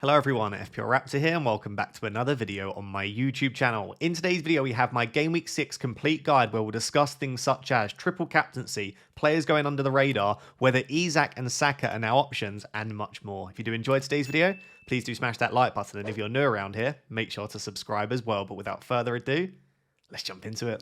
Hello everyone, FPL Raptor here and welcome back to another video on my YouTube channel. In today's video we have my Game Week 6 complete guide where we'll discuss things such as triple captaincy, players going under the radar, whether Isak and Saka are now options, and much more. If you do enjoy today's video, please do smash that like button, and if you're new around here, make sure to subscribe as well. But without further ado, let's jump into it.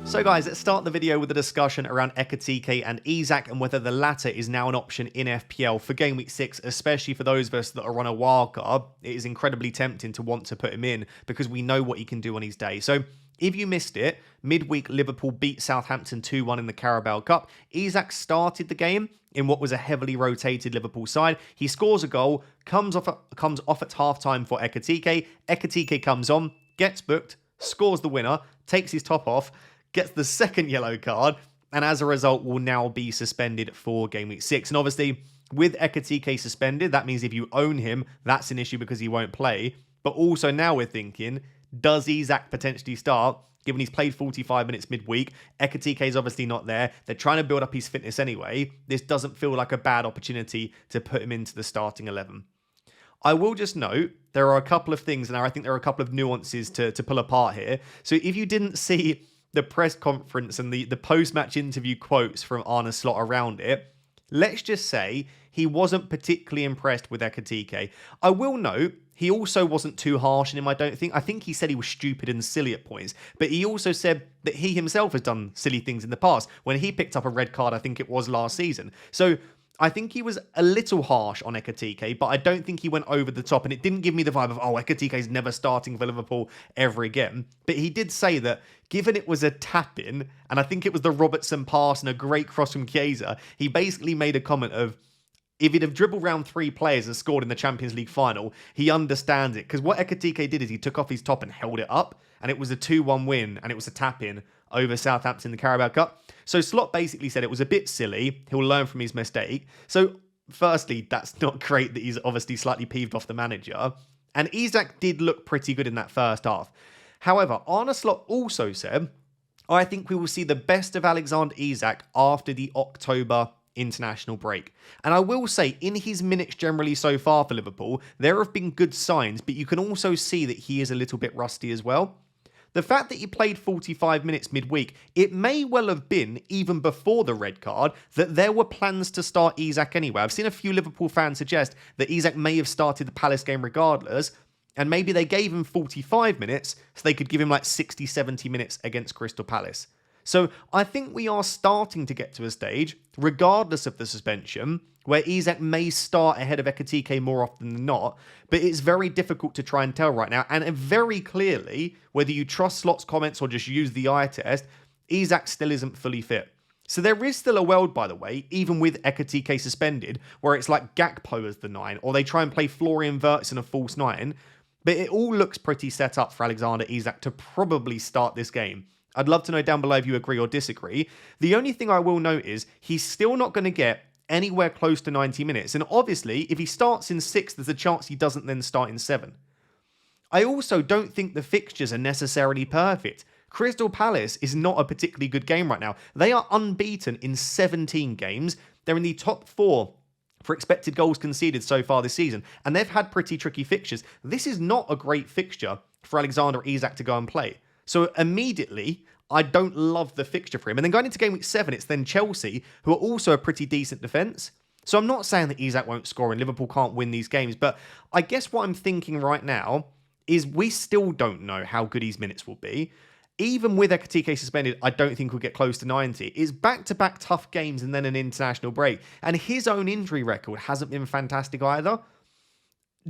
So guys, let's start the video with a discussion around Ekitike and Isak and whether the latter is now an option in FPL for Game Week 6, especially for those of us that are on a wildcard. It is incredibly tempting to want to put him in because we know what he can do on his day. So if you missed it, midweek Liverpool beat Southampton 2-1 in the Carabao Cup. Isak started the game in what was a heavily rotated Liverpool side. He scores a goal, comes off at half-time for Ekitike. Ekitike comes on, gets booked, scores the winner, takes his top off, gets the second yellow card, and as a result will now be suspended for Game Week 6. And obviously, with Ekitike suspended, that means if you own him, that's an issue because he won't play. But also now we're thinking, does Isak potentially start, given he's played 45 minutes midweek? Ekitike is obviously not there. They're trying to build up his fitness anyway. This doesn't feel like a bad opportunity to put him into the starting 11. I will just note, there are a couple of things, and I think there are a couple of nuances to pull apart here. So if you didn't see the press conference and the post-match interview quotes from Arne Slot around it, let's just say he wasn't particularly impressed with Ekitike. I will note, he also wasn't too harsh on him, I don't think. I think he said he was stupid and silly at points, but he also said that he himself has done silly things in the past. When he picked up a red card, I think it was last season. So I think he was a little harsh on Ekitike, but I don't think he went over the top, and it didn't give me the vibe of, oh, Ekitike's never starting for Liverpool ever again. But he did say that, given it was a tap-in, and I think it was the Robertson pass and a great cross from Chiesa, he basically made a comment of, if he'd have dribbled round 3 players and scored in the Champions League final, he understands it. Because what Ekitike did is he took off his top and held it up, and it was a 2-1 win, and it was a tap-in over Southampton in the Carabao Cup. So Slot basically said it was a bit silly. He'll learn from his mistake. So firstly, that's not great that he's obviously slightly peeved off the manager. And Isak did look pretty good in that first half. However, Arne Slot also said, I think we will see the best of Alexander Isak after the October international break. And I will say, in his minutes generally so far for Liverpool, there have been good signs, but you can also see that he is a little bit rusty as well. The fact that he played 45 minutes midweek, it may well have been, even before the red card, that there were plans to start Isak anyway. I've seen a few Liverpool fans suggest that Isak may have started the Palace game regardless, and maybe they gave him 45 minutes so they could give him like 60, 70 minutes against Crystal Palace. So I think we are starting to get to a stage, regardless of the suspension, where Isak may start ahead of Ekitike more often than not, but it's very difficult to try and tell right now. And very clearly, whether you trust Slot's comments or just use the eye test, Isak still isn't fully fit. So there is still a world, by the way, even with Ekitike suspended, where it's like Gakpo as the 9, or they try and play Florian Wirtz in a false 9, but it all looks pretty set up for Alexander Isak to probably start this game. I'd love to know down below if you agree or disagree. The only thing I will note is he's still not going to get anywhere close to 90 minutes. And obviously, if he starts in 6, there's a chance he doesn't then start in 7. I also don't think the fixtures are necessarily perfect. Crystal Palace is not a particularly good game right now. They are unbeaten in 17 games. They're in the top 4 for expected goals conceded so far this season. And they've had pretty tricky fixtures. This is not a great fixture for Alexander Isak to go and play. So immediately, I don't love the fixture for him. And then going into Game Week 7, it's then Chelsea, who are also a pretty decent defence. So I'm not saying that Isak won't score and Liverpool can't win these games, but I guess what I'm thinking right now is we still don't know how good his minutes will be. Even with Ekitike suspended, I don't think we'll get close to 90. It's back-to-back tough games and then an international break. And his own injury record hasn't been fantastic either.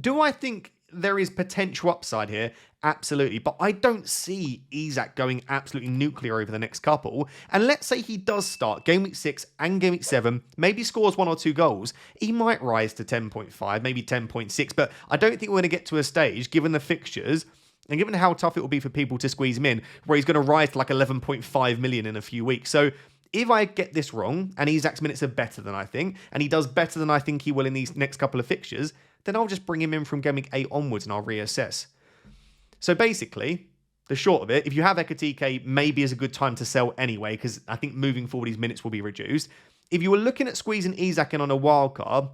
Do I think there is potential upside here? Absolutely. But I don't see Isak going absolutely nuclear over the next couple. And let's say he does start Game Week 6 and Game Week 7, maybe scores 1 or 2 goals. He might rise to 10.5, maybe 10.6. But I don't think we're going to get to a stage, given the fixtures, and given how tough it will be for people to squeeze him in, where he's going to rise to like 11.5 million in a few weeks. So if I get this wrong, and Isak's minutes are better than I think, and he does better than I think he will in these next couple of fixtures, then I'll just bring him in from Game Week 8 onwards and I'll reassess. So basically, the short of it, if you have Ekitike, maybe is a good time to sell anyway, because I think moving forward, his minutes will be reduced. If you were looking at squeezing Isak in on a wildcard,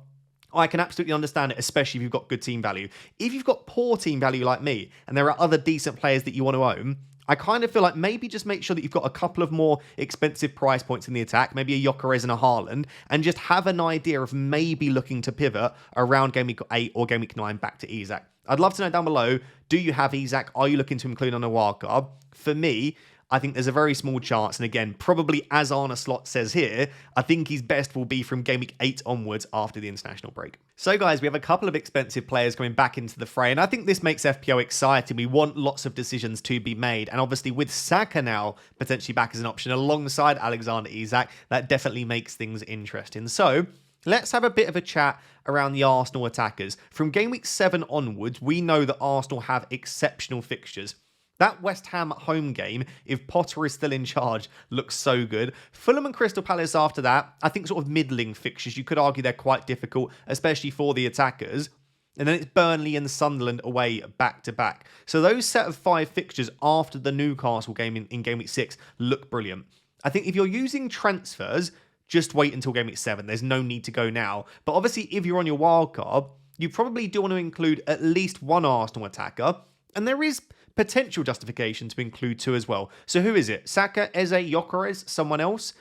I can absolutely understand it, especially if you've got good team value. If you've got poor team value like me, and there are other decent players that you want to own, I kind of feel like maybe just make sure that you've got a couple of more expensive price points in the attack, maybe a Gyökeres and a Haaland, and just have an idea of maybe looking to pivot around Game Week 8 or Game Week 9 back to Isak. I'd love to know down below, do you have Isak? Are you looking to include on a wildcard? For me, I think there's a very small chance, and again, probably as Arne Slot says here, I think his best will be from Game Week 8 onwards after the international break. So guys, we have a couple of expensive players coming back into the fray, and I think this makes FPL exciting. We want lots of decisions to be made, and obviously with Saka now potentially back as an option alongside Alexander Isak, that definitely makes things interesting. So let's have a bit of a chat around the Arsenal attackers. From Game Week 7 onwards, we know that Arsenal have exceptional fixtures. That West Ham home game, if Potter is still in charge, looks so good. Fulham and Crystal Palace after that, I think sort of middling fixtures. You could argue they're quite difficult, especially for the attackers. And then it's Burnley and Sunderland away back-to-back. So those set of 5 fixtures after the Newcastle game in Game Week 6 look brilliant. I think if you're using transfers, just wait until Game Week 7. There's no need to go now. But obviously, if you're on your wildcard, you probably do want to include at least one Arsenal attacker. And there is potential justification to include 2 as well. So who is it? Saka, Eze, Gyökeres, someone else?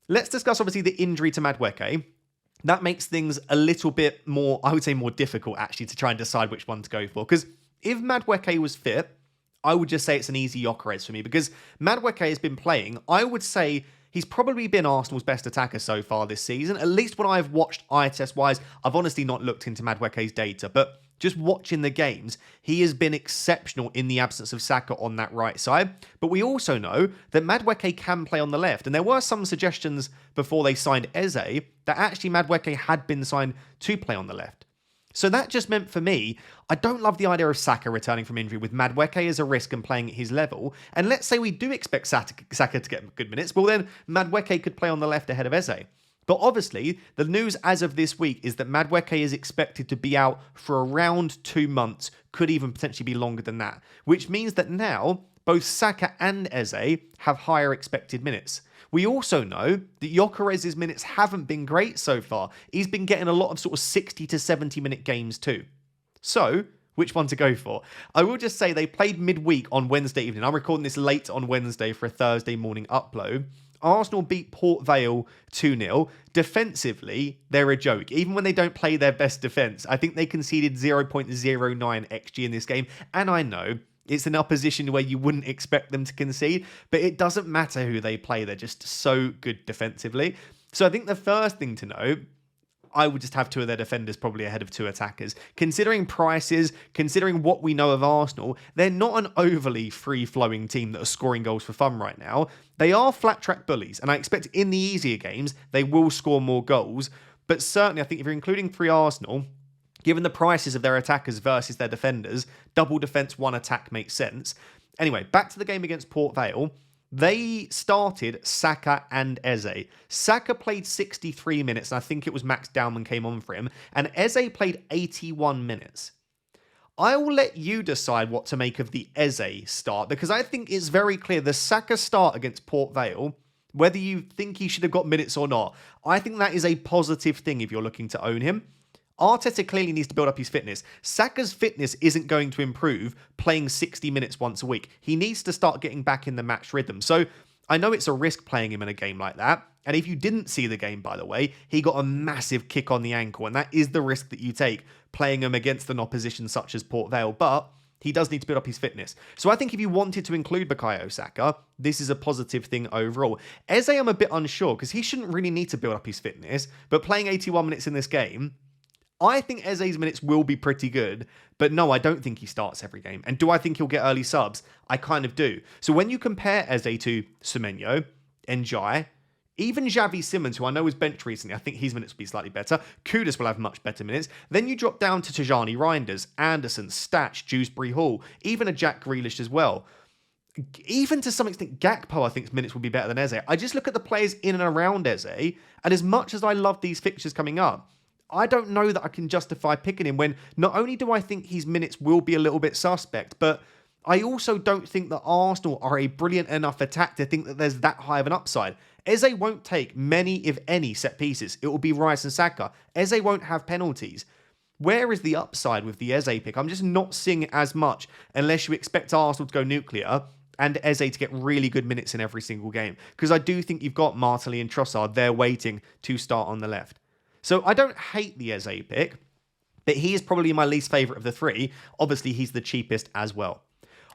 Let's discuss obviously the injury to Madueke. That makes things a little bit more, I would say more difficult actually to try and decide which one to go for. Because if Madueke was fit, I would just say it's an easy Gyökeres for me. Because Madueke has been playing, I would say he's probably been Arsenal's best attacker so far this season. At least what I've watched eye test wise. I've honestly not looked into Madueke's data, but just watching the games, he has been exceptional in the absence of Saka on that right side. But we also know that Madueke can play on the left. And there were some suggestions before they signed Eze that actually Madueke had been signed to play on the left. So that just meant for me, I don't love the idea of Saka returning from injury with Madueke as a risk and playing at his level. And let's say we do expect Saka to get good minutes, well then Madueke could play on the left ahead of Eze. But obviously, the news as of this week is that Madueke is expected to be out for around 2 months, could even potentially be longer than that, which means that now both Saka and Eze have higher expected minutes. We also know that Gyökeres' minutes haven't been great so far. He's been getting a lot of sort of 60 to 70 minute games too. So, which one to go for? I will just say they played midweek on Wednesday evening. I'm recording this late on Wednesday for a Thursday morning upload. Arsenal beat Port Vale 2-0. Defensively, they're a joke. Even when they don't play their best defence, I think they conceded 0.09 XG in this game. And I know it's an opposition where you wouldn't expect them to concede, but it doesn't matter who they play. They're just so good defensively. So I think the first thing to know, I would just have 2 of their defenders probably ahead of 2 attackers. Considering prices, considering what we know of Arsenal, they're not an overly free-flowing team that are scoring goals for fun right now. They are flat-track bullies, and I expect in the easier games, they will score more goals. But certainly, I think if you're including 3 Arsenal, given the prices of their attackers versus their defenders, double defence, 1 attack makes sense. Anyway, back to the game against Port Vale. They started Saka and Eze. Saka played 63 minutes, and I think it was Max Dowman came on for him, and Eze played 81 minutes. I will let you decide what to make of the Eze start, because I think it's very clear the Saka start against Port Vale, whether you think he should have got minutes or not, I think that is a positive thing if you're looking to own him. Arteta clearly needs to build up his fitness. Saka's fitness isn't going to improve playing 60 minutes once a week. He needs to start getting back in the match rhythm. So I know it's a risk playing him in a game like that. And if you didn't see the game, by the way, he got a massive kick on the ankle. And that is the risk that you take playing him against an opposition such as Port Vale. But he does need to build up his fitness. So I think if you wanted to include Bukayo Saka, this is a positive thing overall. Eze, I'm a bit unsure because he shouldn't really need to build up his fitness. But playing 81 minutes in this game, I think Eze's minutes will be pretty good, but no, I don't think he starts every game. And do I think he'll get early subs? I kind of do. So when you compare Eze to Semenyo, Njai, even Xavi Simons, who I know was benched recently, I think his minutes will be slightly better. Kudus will have much better minutes. Then you drop down to Tijani Reinders, Anderson, Statch, Dewsbury Hall, even a Jack Grealish as well. Even to some extent, Gakpo, I think minutes will be better than Eze. I just look at the players in and around Eze, and as much as I love these fixtures coming up, I don't know that I can justify picking him when not only do I think his minutes will be a little bit suspect, but I also don't think that Arsenal are a brilliant enough attack to think that there's that high of an upside. Eze won't take many, if any, set pieces. It will be Rice and Saka. Eze won't have penalties. Where is the upside with the Eze pick? I'm just not seeing it as much unless you expect Arsenal to go nuclear and Eze to get really good minutes in every single game. Because I do think you've got Martinelli and Trossard there waiting to start on the left. So I don't hate the Eze pick, but he is probably my least favourite of the three. Obviously, he's the cheapest as well.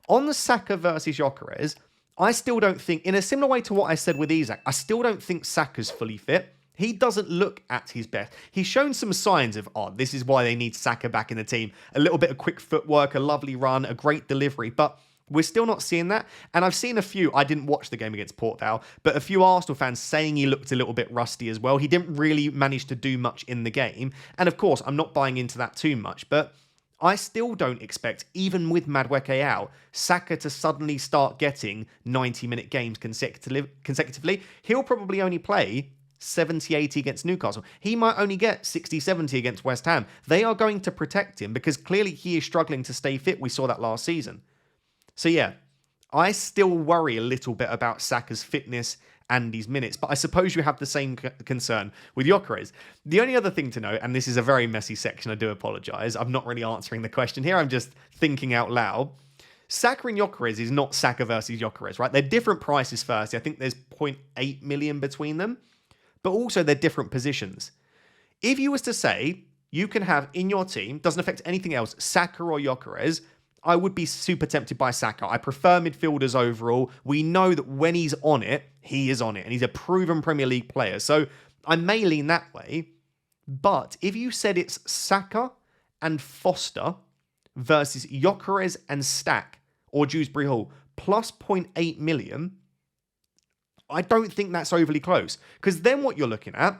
On the Saka versus Gyökeres, I still don't think, in a similar way to what I said with Isak, I still don't think Saka's fully fit. He doesn't look at his best. He's shown some signs of, this is why they need Saka back in the team. A little bit of quick footwork, a lovely run, a great delivery, but we're still not seeing that. And I've seen a few, I didn't watch the game against Port Vale, but a few Arsenal fans saying he looked a little bit rusty as well. He didn't really manage to do much in the game. And of course, I'm not buying into that too much, but I still don't expect, even with Madueke out, Saka to suddenly start getting 90-minute games consecutively. He'll probably only play 70-80 against Newcastle. He might only get 60-70 against West Ham. They are going to protect him because clearly he is struggling to stay fit. We saw that last season. So yeah, I still worry a little bit about Saka's fitness and his minutes, but I suppose you have the same concern with Gyökeres. The only other thing to note, and this is a very messy section, I do apologise, I'm not really answering the question here, I'm just thinking out loud. Saka and Gyökeres is not Saka versus Gyökeres, right? They're different prices first. I think there's 0.8 million between them, but also they're different positions. If you was to say you can have in your team, doesn't affect anything else, Saka or Gyökeres, I would be super tempted by Saka. I prefer midfielders overall. We know that when he's on it, he is on it, and he's a proven Premier League player. So I may lean that way. But if you said it's Saka and Foster versus Gyökeres and Stack or Dewsbury Hall plus 0.8 million, I don't think that's overly close. Because then what you're looking at,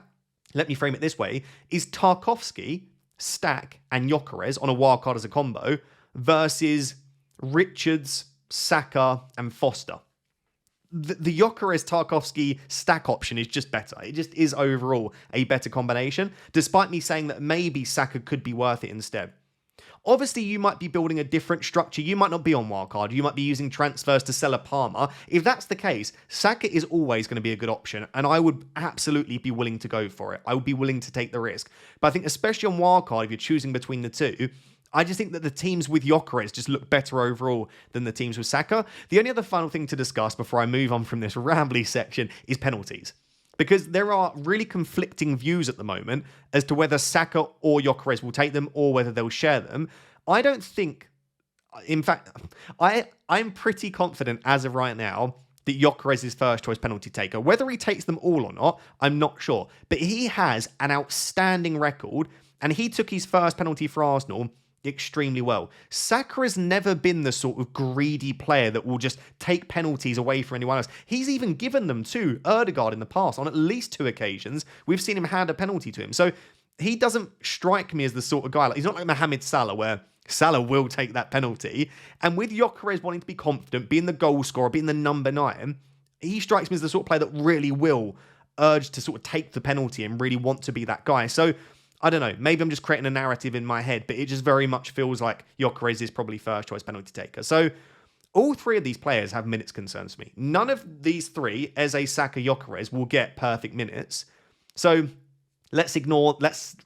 let me frame it this way, is Tarkowski, Stack, and Gyökeres on a wildcard as a combo versus Richards, Saka, and Foster. The Gyökeres, Tarkowski, Stack option is just better. It just is overall a better combination, despite me saying that maybe Saka could be worth it instead. Obviously, you might be building a different structure. You might not be on wildcard. You might be using transfers to sell a Palmer. If that's the case, Saka is always going to be a good option, and I would absolutely be willing to go for it. I would be willing to take the risk. But I think especially on wildcard, if you're choosing between the two, I just think that the teams with Gyökeres just look better overall than the teams with Saka. The only other final thing to discuss before I move on from this rambly section is penalties. Because there are really conflicting views at the moment as to whether Saka or Gyökeres will take them or whether they'll share them. I don't think, in fact, I'm pretty confident as of right now that Gyökeres is first choice penalty taker. Whether he takes them all or not, I'm not sure. But he has an outstanding record, and he took his first penalty for Arsenal extremely well. Saka has never been the sort of greedy player that will just take penalties away from anyone else. He's even given them to Ødegaard in the past. On at least 2 occasions, we've seen him hand a penalty to him. So he doesn't strike me as the sort of guy, like, he's not like Mohamed Salah, where Salah will take that penalty. And with Gyökeres wanting to be confident, being the goal scorer, being the number 9, he strikes me as the sort of player that really will urge to sort of take the penalty and really want to be that guy. So I don't know, maybe I'm just creating a narrative in my head, but it just very much feels like Gyökeres is probably first choice penalty taker. So all 3 of these players have minutes concerns for me. None of these 3, Eze, Saka, Gyökeres, will get perfect minutes. So let's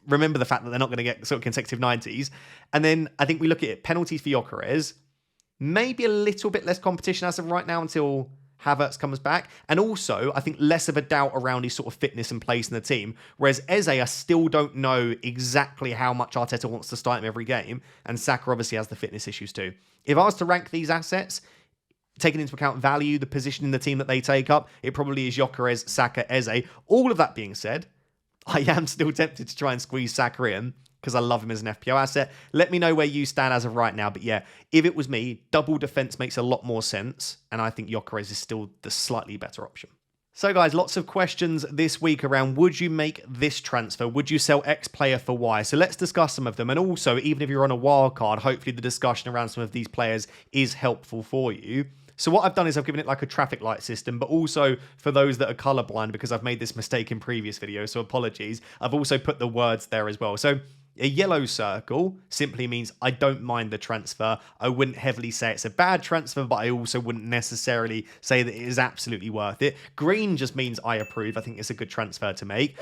remember the fact that they're not going to get sort of consecutive 90s. And then I think we look at it, penalties for Gyökeres, maybe a little bit less competition as of right now until Havertz comes back. And also, I think less of a doubt around his sort of fitness and place in the team. Whereas Eze, I still don't know exactly how much Arteta wants to start him every game. And Saka obviously has the fitness issues too. If I was to rank these assets, taking into account value, the position in the team that they take up, it probably is Gyökeres, Saka, Eze. All of that being said, I am still tempted to try and squeeze Saka in because I love him as an FPL asset. Let me know where you stand as of right now. But yeah, if it was me, double defense makes a lot more sense. And I think Gyökeres is still the slightly better option. So guys, lots of questions this week around, would you make this transfer? Would you sell X player for Y? So let's discuss some of them. And also, even if you're on a wild card, hopefully the discussion around some of these players is helpful for you. So what I've done is I've given it like a traffic light system, but also for those that are colorblind, because I've made this mistake in previous videos, so apologies, I've also put the words there as well. So A yellow circle simply means I don't mind the transfer. I wouldn't heavily say it's a bad transfer, but I also wouldn't necessarily say that it is absolutely worth it. Green just means I approve. I think it's a good transfer to make.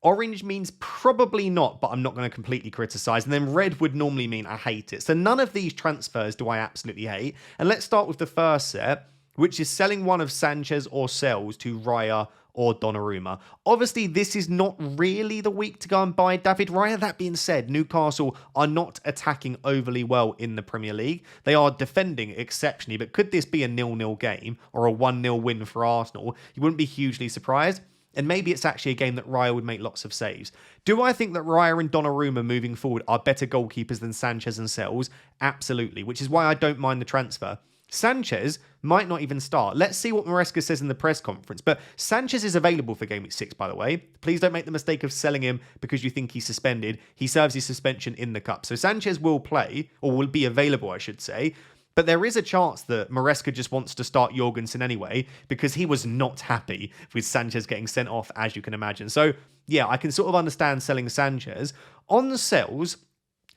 Orange means probably not, but I'm not going to completely criticize. And then red would normally mean I hate it. So none of these transfers do I absolutely hate. And let's start with the first set, which is selling one of Sanchez or Sells to Raya or Donnarumma. Obviously, this is not really the week to go and buy David Raya. That being said, Newcastle are not attacking overly well in the Premier League. They are defending exceptionally, but could this be a 0-0 game or a 1-0 win for Arsenal? You wouldn't be hugely surprised. And maybe it's actually a game that Raya would make lots of saves. Do I think that Raya and Donnarumma moving forward are better goalkeepers than Sanchez and Sells? Absolutely, which is why I don't mind the transfer. Sanchez might not even start. Let's see what Maresca says in the press conference. But Sanchez is available for Game Week 6, by the way. Please don't make the mistake of selling him because you think he's suspended. He serves his suspension in the Cup. So Sanchez will play, or will be available, I should say. But there is a chance that Maresca just wants to start Jorgensen anyway, because he was not happy with Sanchez getting sent off, as you can imagine. So, yeah, I can sort of understand selling Sanchez. On the Sells,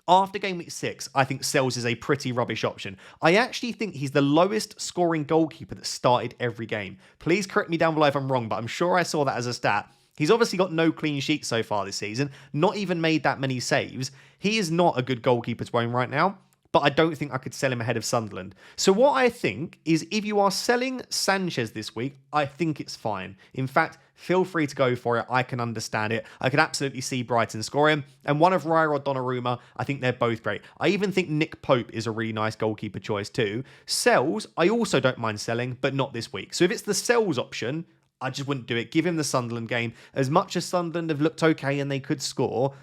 after Game Week 6, I think Sells is a pretty rubbish option. I actually think he's the lowest scoring goalkeeper that started every game. Please correct me down below if I'm wrong, but I'm sure I saw that as a stat. He's obviously got no clean sheets so far this season, not even made that many saves. He is not a good goalkeeper to own right now, but I don't think I could sell him ahead of Sunderland. So what I think is if you are selling Sanchez this week, I think it's fine. In fact, feel free to go for it. I can understand it. I could absolutely see Brighton score him. And one of Raya or Donnarumma, I think they're both great. I even think Nick Pope is a really nice goalkeeper choice too. Sells, I also don't mind selling, but not this week. So if it's the Sells option, I just wouldn't do it. Give him the Sunderland game. As much as Sunderland have looked okay and they could score,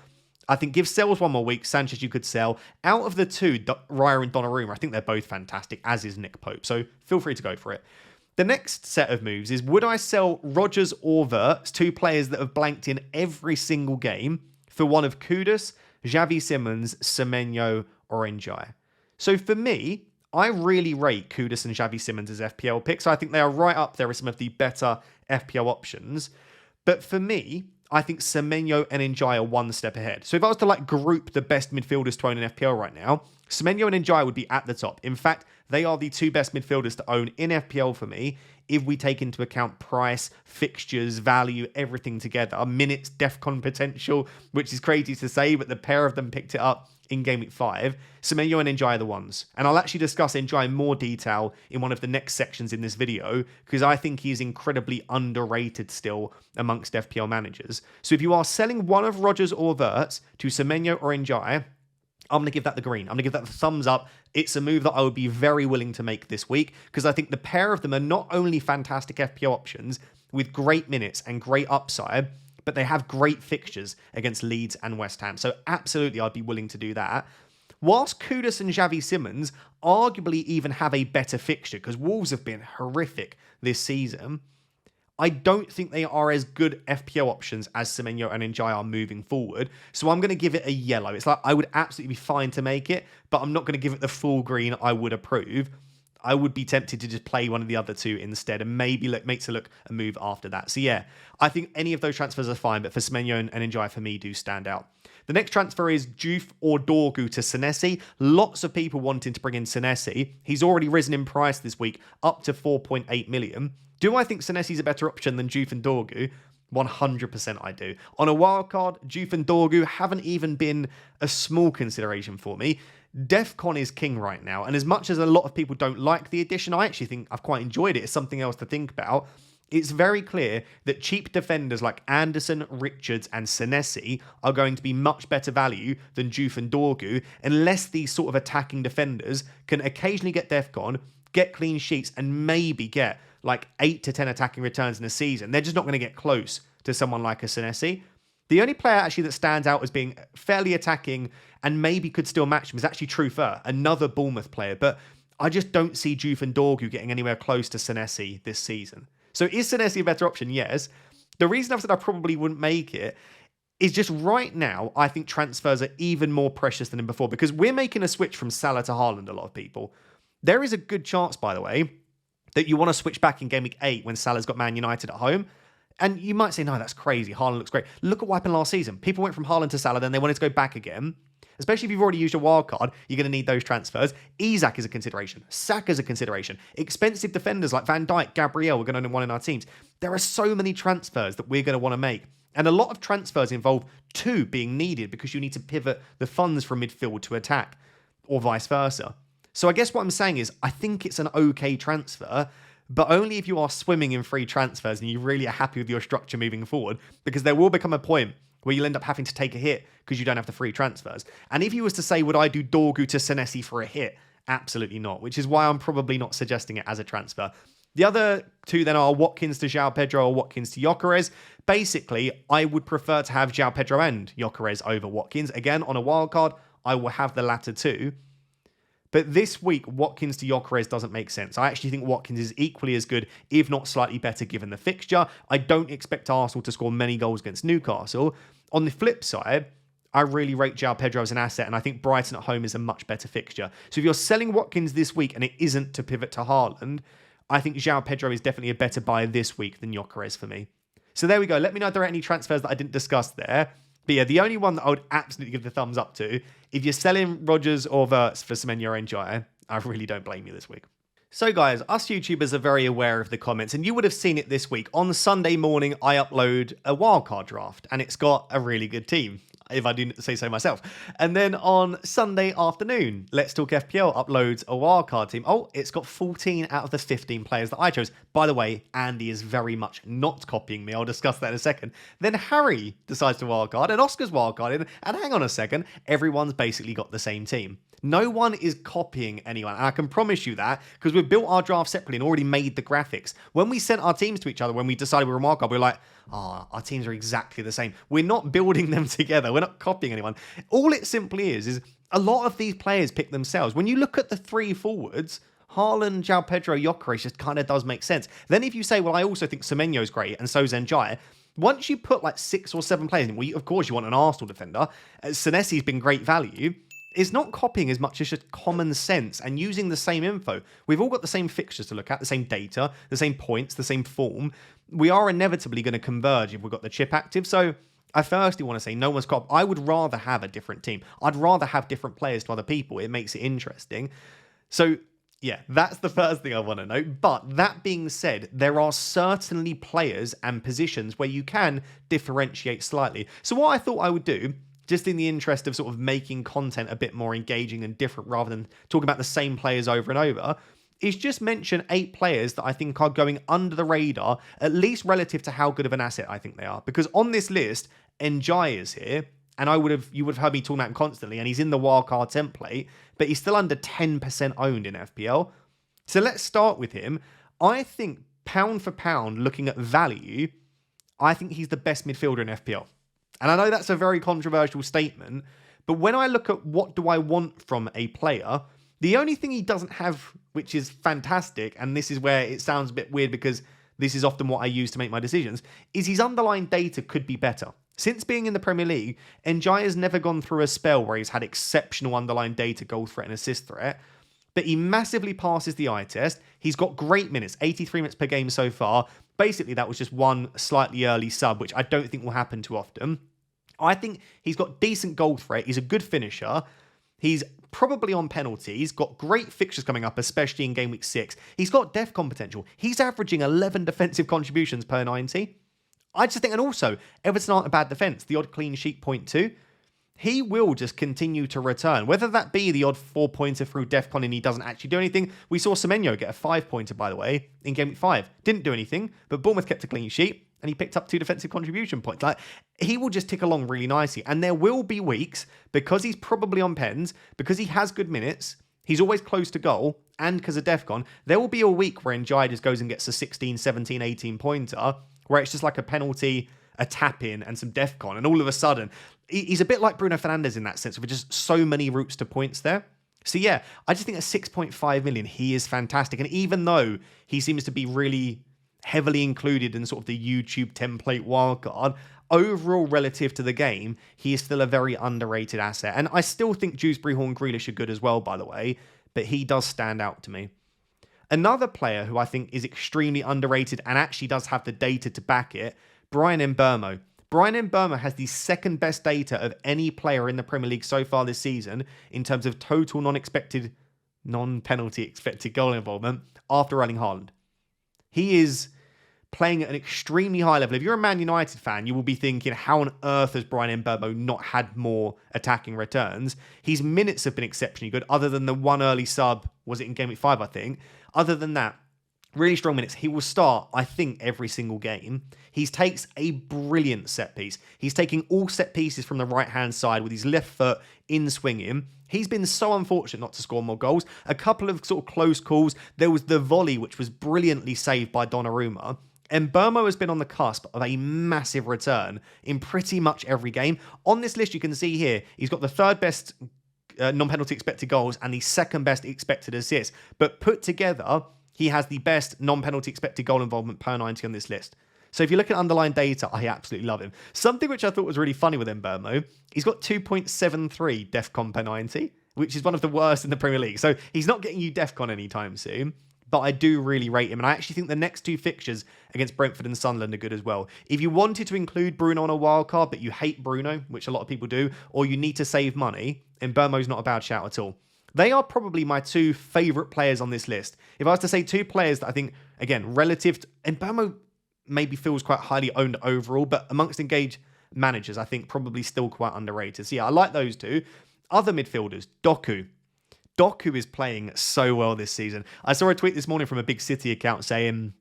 I think give Sells one more week. Sanchez you could sell. Out of the two, Raya and Donnarumma, I think they're both fantastic, as is Nick Pope. So feel free to go for it. The next set of moves is, would I sell Rodgers or Wirtz, two players that have blanked in every single game, for one of Kudus, Xavi Simons, Semenyo, or Njai? So for me, I really rate Kudus and Xavi Simons as FPL picks. I think they are right up there as some of the better FPL options. But for me, I think Semenyo and Njai are one step ahead. So if I was to group the best midfielders to own in FPL right now, Semenyo and Njai would be at the top. In fact, they are the two best midfielders to own in FPL for me, if we take into account price, fixtures, value, everything together, minutes, DEFCON potential, which is crazy to say, but the pair of them picked it up in Game Week 5. Semenyo and Njai are the ones. And I'll actually discuss Njai in more detail in one of the next sections in this video, because I think he is incredibly underrated still amongst FPL managers. So if you are selling one of Rodgers or Wirtz to Semenyo or Njai, I'm going to give that the green. I'm going to give that the thumbs up. It's a move that I would be very willing to make this week, because I think the pair of them are not only fantastic FPL options with great minutes and great upside, but they have great fixtures against Leeds and West Ham. So absolutely, I'd be willing to do that. Whilst Kudus and Xavi Simons arguably even have a better fixture, because Wolves have been horrific this season, I don't think they are as good FPL options as Semenyo and Njai are moving forward. So I'm going to give it a yellow. It's I would absolutely be fine to make it, but I'm not going to give it the full green I would approve. I would be tempted to just play one of the other two instead and maybe make to look a move after that. So yeah, I think any of those transfers are fine, but for Semenyo and Njai for me do stand out. The next transfer is Juve or Dorgu to Senesi. Lots of people wanting to bring in Senesi. He's already risen in price this week up to 4.8 million. Do I think Senesi's a better option than Juve and Dorgu? 100% I do. On a wildcard, Juve and Dorgu haven't even been a small consideration for me. DEFCON is king right now, and as much as a lot of people don't like the addition, I actually think I've quite enjoyed it. It's something else to think about. It's very clear that cheap defenders like Anderson, Richards, and Senesi are going to be much better value than Juve and Dorgu, unless these sort of attacking defenders can occasionally get DEFCON, get clean sheets, and maybe get 8 to 10 attacking returns in a season. They're just not going to get close to someone like a Senesi. The only player actually that stands out as being fairly attacking and maybe could still match him is actually Truffert, another Bournemouth player. But I just don't see Juve and Dorgu getting anywhere close to Senesi this season. So is Senesi a better option? Yes. The reason I've said I probably wouldn't make it is just right now, I think transfers are even more precious than before, because we're making a switch from Salah to Haaland, a lot of people. There is a good chance, by the way, that you want to switch back in Game Week 8 when Salah's got Man United at home. And you might say, no, that's crazy. Haaland looks great. Look at what happened last season. People went from Haaland to Salah, then they wanted to go back again. Especially if you've already used your wild card, you're going to need those transfers. Isak is a consideration. Saka is a consideration. Expensive defenders like Van Dijk, Gabriel, we're going to want in our teams. There are so many transfers that we're going to want to make. And a lot of transfers involve two being needed because you need to pivot the funds from midfield to attack or vice versa. So I guess what I'm saying is I think it's an okay transfer, but only if you are swimming in free transfers and you really are happy with your structure moving forward, because there will become a point where you'll end up having to take a hit because you don't have the free transfers. And if you was to say, would I do Dorgu to Senesi for a hit? Absolutely not, which is why I'm probably not suggesting it as a transfer. The other two then are Watkins to João Pedro or Watkins to Gyökeres. Basically, I would prefer to have João Pedro and Gyökeres over Watkins. Again, on a wildcard, I will have the latter two. But this week, Watkins to Gyökeres doesn't make sense. I actually think Watkins is equally as good, if not slightly better, given the fixture. I don't expect Arsenal to score many goals against Newcastle. On the flip side, I really rate João Pedro as an asset, and I think Brighton at home is a much better fixture. So if you're selling Watkins this week and it isn't to pivot to Haaland, I think João Pedro is definitely a better buy this week than Gyökeres for me. So there we go. Let me know if there are any transfers that I didn't discuss there. But yeah, the only one that I would absolutely give the thumbs up to, if you're selling Rodgers or Wirtz for Semenyo and Jai, I really don't blame you this week. So guys, us YouTubers are very aware of the comments, and you would have seen it this week. On Sunday morning, I upload a wildcard draft, and it's got a really good team, if I do say so myself. And then on Sunday afternoon, Let's Talk FPL uploads a wildcard team. Oh, it's got 14 out of the 15 players that I chose. By the way, Andy is very much not copying me. I'll discuss that in a second. Then Harry decides to wildcard, and Oscar's wildcarded. And hang on a second, everyone's basically got the same team. No one is copying anyone, and I can promise you that, because we've built our draft separately and already made the graphics. When we sent our teams to each other, when we decided we were wildcard, we were like, our teams are exactly the same. We're not building them together. We're not copying anyone. All it simply is a lot of these players pick themselves. When you look at the three forwards, Haaland, João Pedro, Gyökeres just kind of does make sense. Then if you say, well, I also think Semenyo is great, and so's Njai, once you put like 6 or 7 players in, well, of course you want an Arsenal defender. Senesi's been great value. It's not copying as much as just common sense and using the same info. We've all got the same fixtures to look at, the same data, the same points, the same form. We are inevitably going to converge if we've got the chip active. So I firstly want to say no one's copying. I would rather have a different team. I'd rather have different players to other people. It makes it interesting. So yeah, that's the first thing I want to know. But that being said, there are certainly players and positions where you can differentiate slightly. So what I thought I would do, just in the interest of sort of making content a bit more engaging and different rather than talking about the same players over and over, is just mention 8 players that I think are going under the radar, at least relative to how good of an asset I think they are. Because on this list, Njai is here, and you would have heard me talking about him constantly, and he's in the wildcard template, but he's still under 10% owned in FPL. So let's start with him. I think, pound for pound, looking at value, I think he's the best midfielder in FPL. And I know that's a very controversial statement, but when I look at what do I want from a player, the only thing he doesn't have, which is fantastic, and this is where it sounds a bit weird because this is often what I use to make my decisions, is his underlying data could be better. Since being in the Premier League, Njai has never gone through a spell where he's had exceptional underlying data, goal threat and assist threat, but he massively passes the eye test. He's got great minutes, 83 minutes per game so far. Basically, that was just one slightly early sub, which I don't think will happen too often. I think he's got decent goal threat. He's a good finisher. He's probably on penalties, got great fixtures coming up, especially in Game Week 6. He's got DEFCON potential. He's averaging 11 defensive contributions per 90. I just think, and also, Everton aren't a bad defence. The odd clean sheet point too. He will just continue to return, whether that be the odd 4-pointer through DEFCON and he doesn't actually do anything. We saw Semenyo get a 5-pointer, by the way, in Game Week 5. Didn't do anything, but Bournemouth kept a clean sheet and he picked up 2 defensive contribution points. Like, he will just tick along really nicely. And there will be weeks, because he's probably on pens, because he has good minutes, he's always close to goal, and because of DEFCON, there will be a week where Njai just goes and gets a 16, 17, 18-pointer, where it's just like a penalty, a tap-in, and some DEFCON, and all of a sudden, he's a bit like Bruno Fernandes in that sense, with just so many routes to points there. So yeah, I just think at 6.5 million, he is fantastic. And even though he seems to be really heavily included in sort of the YouTube template wildcard, overall relative to the game, he is still a very underrated asset. And I still think Dewsbury, Hall and Grealish are good as well, by the way, but he does stand out to me. Another player who I think is extremely underrated and actually does have the data to back it, Brian Mbeumo. Brian Mbeumo has the second best data of any player in the Premier League so far this season in terms of total non-penalty expected goal involvement after Erling Haaland. He is playing at an extremely high level. If you're a Man United fan, you will be thinking, how on earth has Brian Mbeumo not had more attacking returns? His minutes have been exceptionally good, other than the one early sub, was it in Game Week 5, I think? Other than that, really strong minutes. He will start, I think, every single game. He takes a brilliant set piece. He's taking all set pieces from the right-hand side with his left foot in swinging. He's been so unfortunate not to score more goals. A couple of sort of close calls. There was the volley, which was brilliantly saved by Donnarumma. And Mbeumo has been on the cusp of a massive return in pretty much every game. On this list, you can see here, he's got the third best non-penalty expected goals and the second best expected assists. But put together, he has the best non-penalty expected goal involvement per 90 on this list. So if you look at underlying data, I absolutely love him. Something which I thought was really funny with Mbeumo, he's got 2.73 DEFCON per 90, which is one of the worst in the Premier League. So he's not getting you DEFCON anytime soon, but I do really rate him. And I actually think the next two fixtures against Brentford and Sunderland are good as well. If you wanted to include Bruno on a wildcard, but you hate Bruno, which a lot of people do, or you need to save money, Mbeumo's not a bad shout at all. They are probably my two favourite players on this list. If I was to say two players that I think, again, relative to... Mbeumo maybe feels quite highly owned overall, but amongst engaged managers, I think probably still quite underrated. So yeah, I like those two. Other midfielders, Doku. Doku is playing so well this season. I saw a tweet this morning from a big City account saying,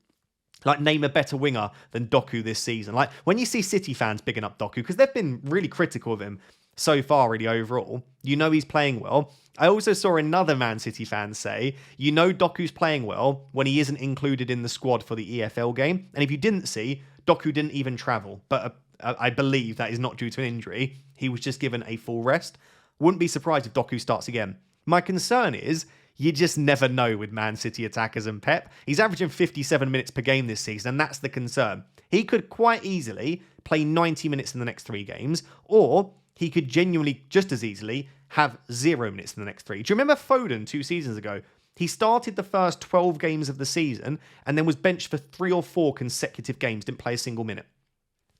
like, name a better winger than Doku this season. Like, when you see City fans bigging up Doku, because they've been really critical of him so far, really, overall, you know he's playing well. I also saw another Man City fan say, you know Doku's playing well when he isn't included in the squad for the EFL game. And if you didn't see, Doku didn't even travel. But I believe that is not due to an injury. He was just given a full rest. Wouldn't be surprised if Doku starts again. My concern is, you just never know with Man City attackers and Pep. He's averaging 57 minutes per game this season, and that's the concern. He could quite easily play 90 minutes in the next 3 games, or he could genuinely, just as easily, have 0 minutes in the next 3. Do you remember Foden 2 seasons ago? He started the first 12 games of the season and then was benched for 3 or 4 consecutive games, didn't play a single minute.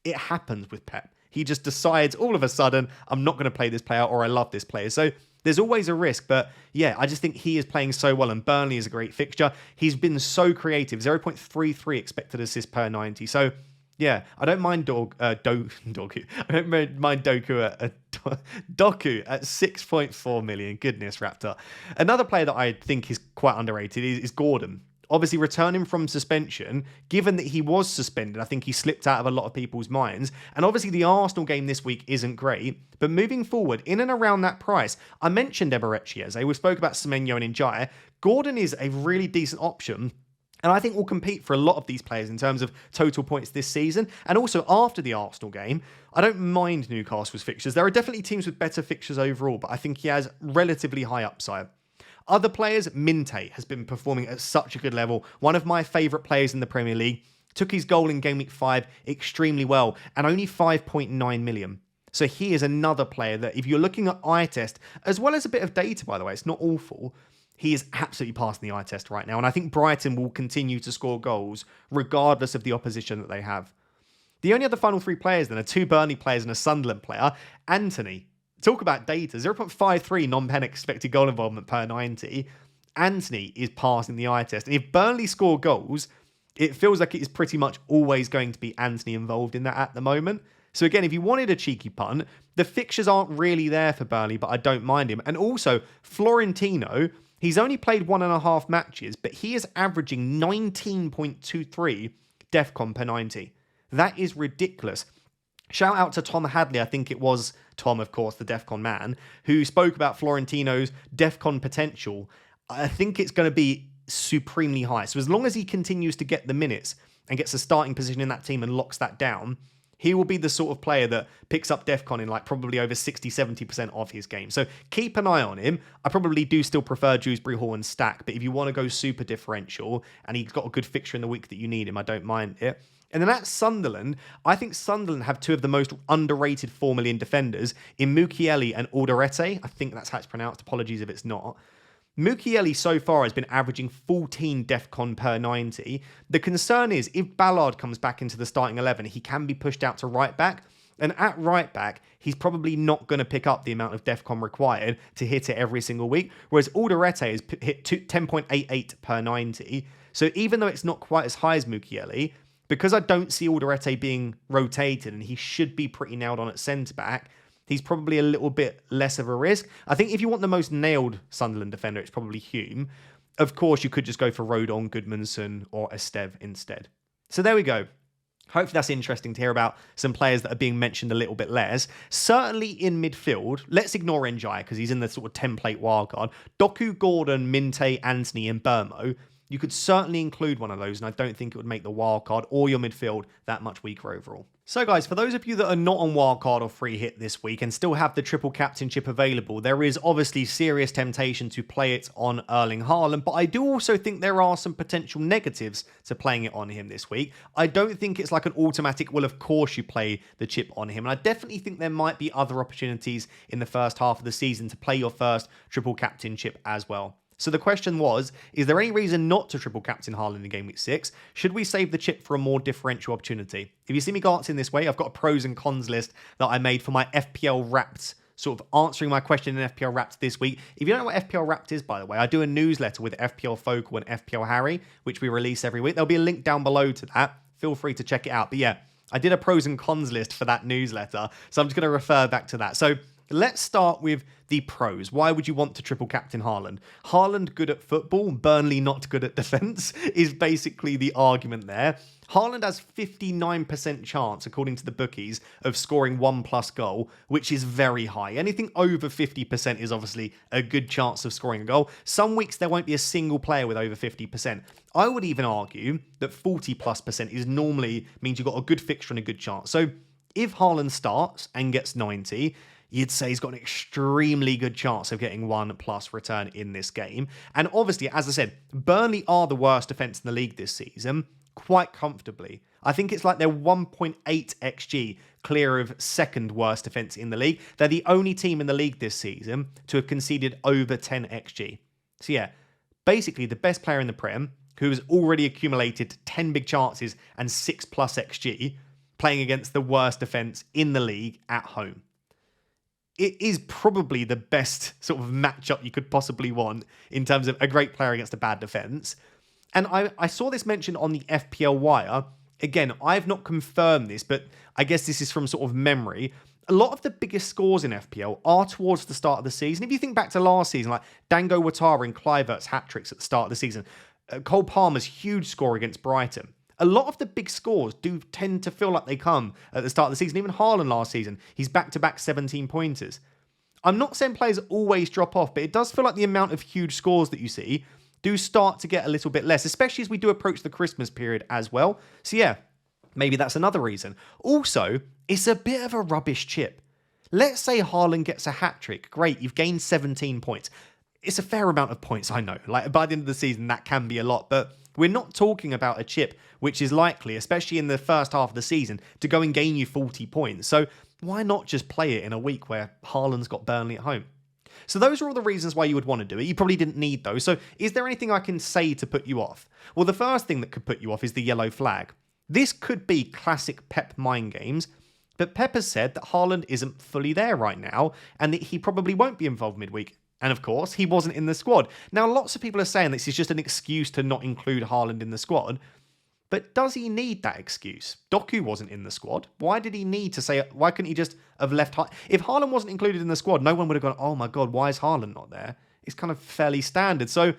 It happens with Pep. He just decides all of a sudden, I'm not going to play this player, or I love this player. So there's always a risk, but yeah, I just think he is playing so well, and Burnley is a great fixture. He's been so creative, 0.33 expected assist per 90. So yeah, I don't mind Doku. I don't mind Doku at Doku at 6.4 million. Goodness, Raptor. Another player that I think is quite underrated is Gordon. Obviously, returning from suspension, given that he was suspended, I think he slipped out of a lot of people's minds. And obviously, the Arsenal game this week isn't great. But moving forward, in and around that price, I mentioned Eberechi. We spoke about Semenyo and Njai. Gordon is a really decent option, and I think will compete for a lot of these players in terms of total points this season. And also after the Arsenal game, I don't mind Newcastle's fixtures. There are definitely teams with better fixtures overall, but I think he has relatively high upside. Other players, Minte has been performing at such a good level. One of my favourite players in the Premier League. Took his goal in Game Week 5 extremely well, and only 5.9 million. So he is another player that, if you're looking at eye test, as well as a bit of data, by the way, it's not awful, he is absolutely passing the eye test right now. And I think Brighton will continue to score goals regardless of the opposition that they have. The only other final 3 players then are 2 Burnley players and a Sunderland player. Anthony. Talk about data. 0.53 non-pen expected goal involvement per 90. Anthony is passing the eye test. And if Burnley score goals, it feels like it is pretty much always going to be Anthony involved in that at the moment. So again, if you wanted a cheeky punt, the fixtures aren't really there for Burnley, but I don't mind him. And also, Florentino, he's only played 1.5 matches, but he is averaging 19.23 DEFCON per 90. That is ridiculous. Shout out to Tom Hadley, I think it was Tom, of course, the DEFCON man, who spoke about Florentino's DEFCON potential. I think it's going to be supremely high. So as long as he continues to get the minutes and gets a starting position in that team and locks that down, he will be the sort of player that picks up DEFCON in like probably over 60-70% of his game. So keep an eye on him. I probably do still prefer Dewsbury Hall and Stack, but if you want to go super differential and he's got a good fixture in the week that you need him, I don't mind it. And then at Sunderland, I think Sunderland have 2 of the most underrated 4 million defenders in Mukiele and Alderete. I think that's how it's pronounced. Apologies if it's not. Mukiele so far has been averaging 14 defcon per 90. The concern is if Ballard comes back into the starting 11, he can be pushed out to right back. And at right back, he's probably not going to pick up the amount of defcon required to hit it every single week. Whereas Alderete has hit 10.88 per 90. So even though it's not quite as high as Mukiele, because I don't see Alderete being rotated and he should be pretty nailed on at centre back, he's probably a little bit less of a risk. I think if you want the most nailed Sunderland defender, it's probably Hume. Of course, you could just go for Rodon, Goodmanson, or Esteve instead. So there we go. Hopefully that's interesting to hear about some players that are being mentioned a little bit less. Certainly in midfield, let's ignore Njai because he's in the sort of template wildcard. Doku, Gordon, Minte, Anthony, and Burmo. You could certainly include one of those, and I don't think it would make the wildcard or your midfield that much weaker overall. So guys, for those of you that are not on wildcard or free hit this week and still have the triple captainship available, there is obviously serious temptation to play it on Erling Haaland, but I do also think there are some potential negatives to playing it on him this week. I don't think it's like an automatic, well, of course you play the chip on him, and I definitely think there might be other opportunities in the first half of the season to play your first triple captainship as well. So the question was, is there any reason not to triple captain Haaland in Game Week 6? Should we save the chip for a more differential opportunity? If you see me glancing this way, I've got a pros and cons list that I made for my FPL Wrapped, sort of answering my question in FPL Wrapped this week. If you don't know what FPL Wrapped is, by the way, I do a newsletter with FPL Focal and FPL Harry, which we release every week. There'll be a link down below to that. Feel free to check it out. But yeah, I did a pros and cons list for that newsletter, so I'm just going to refer back to that. So let's start with the pros. Why would you want to triple captain Haaland? Haaland good at football, Burnley not good at defence is basically the argument there. Haaland has 59% chance, according to the bookies, of scoring 1+ goal, which is very high. Anything over 50% is obviously a good chance of scoring a goal. Some weeks there won't be a single player with over 50%. I would even argue that 40+% is normally means you've got a good fixture and a good chance. So if Haaland starts and gets 90, you'd say he's got an extremely good chance of getting 1+ return in this game. And obviously, as I said, Burnley are the worst defence in the league this season, quite comfortably. I think it's like they're 1.8 XG clear of second worst defence in the league. They're the only team in the league this season to have conceded over 10 XG. So yeah, basically the best player in the Prem, who has already accumulated 10 big chances and 6+ XG, playing against the worst defence in the league at home. It is probably the best sort of matchup you could possibly want in terms of a great player against a bad defence. And I saw this mentioned on the FPL Wire. Again, I've not confirmed this, but I guess this is from sort of memory. A lot of the biggest scores in FPL are towards the start of the season. If you think back to last season, like Dango Ouattara and Kluivert's hat-tricks at the start of the season, Cole Palmer's huge score against Brighton. A lot of the big scores do tend to feel like they come at the start of the season. Even Haaland last season, he's back-to-back 17-pointers. I'm not saying players always drop off, but it does feel like the amount of huge scores that you see do start to get a little bit less, especially as we do approach the Christmas period as well. So yeah, maybe that's another reason. Also, it's a bit of a rubbish chip. Let's say Haaland gets a hat-trick. Great, you've gained 17 points. It's a fair amount of points, I know. Like by the end of the season, that can be a lot, but we're not talking about a chip which is likely, especially in the first half of the season, to go and gain you 40 points. So why not just play it in a week where Haaland's got Burnley at home? So those are all the reasons why you would want to do it. You probably didn't need those. So is there anything I can say to put you off? Well, the first thing that could put you off is the yellow flag. This could be classic Pep mind games, but Pep has said that Haaland isn't fully there right now and that he probably won't be involved midweek. And of course, he wasn't in the squad. Now, lots of people are saying this is just an excuse to not include Haaland in the squad. But does he need that excuse? Doku wasn't in the squad. Why did he need to say, why couldn't he just have left? If Haaland wasn't included in the squad, no one would have gone, oh my God, why is Haaland not there? It's kind of fairly standard. So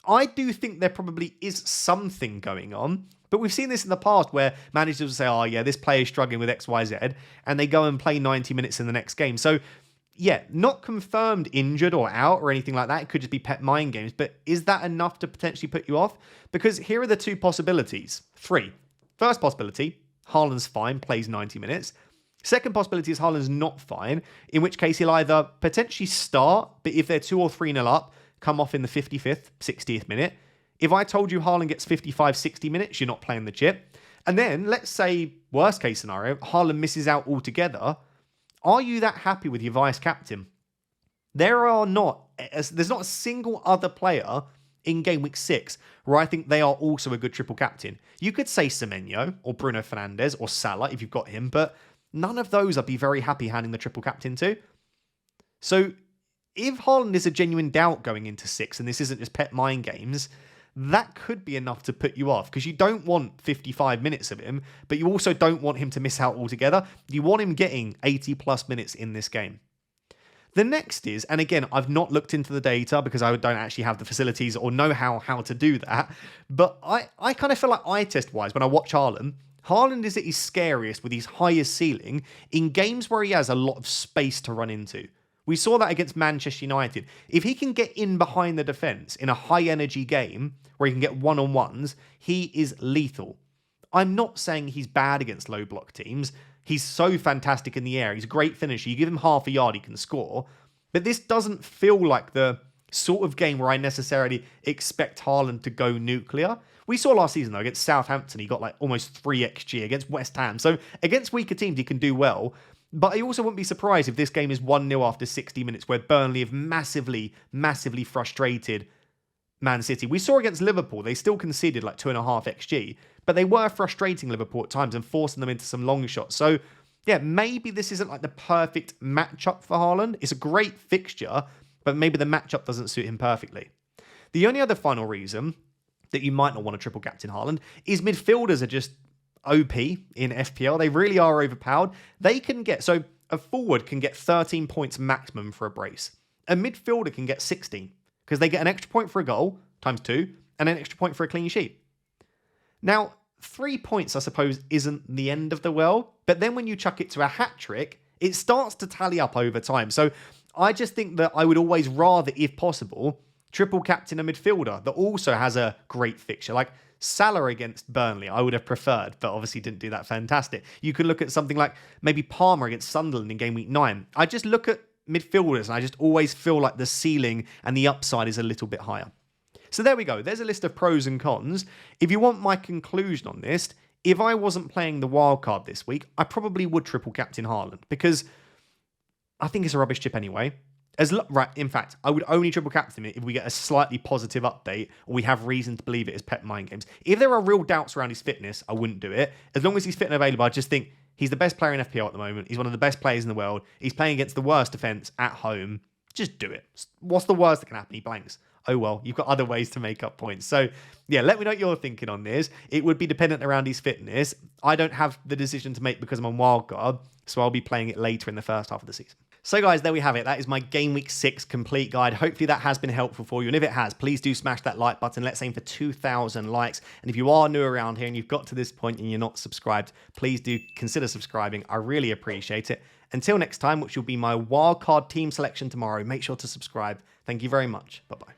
I do think there probably is something going on. But we've seen this in the past where managers will say, oh yeah, this player is struggling with X, Y, Z. And they go and play 90 minutes in the next game. So yeah, not confirmed injured or out or anything like that. It could just be Pep mind games. But is that enough to potentially put you off? Because here are the two possibilities. 3. First possibility, Haaland's fine, plays 90 minutes. Second possibility is Haaland's not fine, in which case he'll either potentially start, but if they're 2 or 3-0 up, come off in the 55th, 60th minute. If I told you Haaland gets 55, 60 minutes, you're not playing the chip. And then, let's say, worst case scenario, Haaland misses out altogether. Are you that happy with your vice captain? there's not a single other player in Game Week 6 where I think they are also a good triple captain. You could say Semenyo or Bruno Fernandes or Salah if you've got him, but none of those I'd be very happy handing the triple captain to. So if Haaland is a genuine doubt going into 6 and this isn't just pet mind games, that could be enough to put you off because you don't want 55 minutes of him, but you also don't want him to miss out altogether. You want him getting 80 plus minutes in this game. The next is, and again, I've not looked into the data because I don't actually have the facilities or know how to do that, but I kind of feel like eye test wise when I watch Haaland is at his scariest with his highest ceiling in games where he has a lot of space to run into. We saw that against Manchester United. If he can get in behind the defence in a high-energy game where he can get one-on-ones, he is lethal. I'm not saying he's bad against low-block teams. He's so fantastic in the air. He's a great finisher. You give him half a yard, he can score. But this doesn't feel like the sort of game where I necessarily expect Haaland to go nuclear. We saw last season, though, against Southampton, he got like almost 3 XG against West Ham. So against weaker teams, he can do well. But I also wouldn't be surprised if this game is 1-0 after 60 minutes where Burnley have massively, massively frustrated Man City. We saw against Liverpool, they still conceded like 2.5 XG, but they were frustrating Liverpool at times and forcing them into some long shots. So yeah, maybe this isn't like the perfect matchup for Haaland. It's a great fixture, but maybe the matchup doesn't suit him perfectly. The only other final reason that you might not want to triple captain Haaland is midfielders are just OP in FPL. They really are overpowered. They can get, so a forward can get 13 points maximum for a brace. A midfielder can get 16 because they get an extra point for a goal times 2 and an extra point for a clean sheet. Now, 3 points, I suppose, isn't the end of the world, but then when you chuck it to a hat trick, it starts to tally up over time. So I just think that I would always rather, if possible, triple captain a midfielder that also has a great fixture. Like Salah against Burnley, I would have preferred, but obviously didn't do that fantastic. You could look at something like maybe Palmer against Sunderland in game week 9. I just look at midfielders and I just always feel like the ceiling and the upside is a little bit higher. So there we go. There's a list of pros and cons. If you want my conclusion on this, if I wasn't playing the wildcard this week, I probably would triple captain Haaland because I think it's a rubbish chip anyway. In fact, I would only triple captain it if we get a slightly positive update or we have reason to believe it is pet mind games. If there are real doubts around his fitness, I wouldn't do it. As long as he's fit and available, I just think he's the best player in FPL at the moment. He's one of the best players in the world. He's playing against the worst defence at home. Just do it. What's the worst that can happen? He blanks. Oh well, you've got other ways to make up points. So yeah, let me know what you're thinking on this. It would be dependent around his fitness. I don't have the decision to make because I'm on wildcard, so I'll be playing it later in the first half of the season. So guys, there we have it. That is my Game Week 6 complete guide. Hopefully that has been helpful for you. And if it has, please do smash that like button. Let's aim for 2,000 likes. And if you are new around here and you've got to this point and you're not subscribed, please do consider subscribing. I really appreciate it. Until next time, which will be my wildcard team selection tomorrow, make sure to subscribe. Thank you very much. Bye-bye.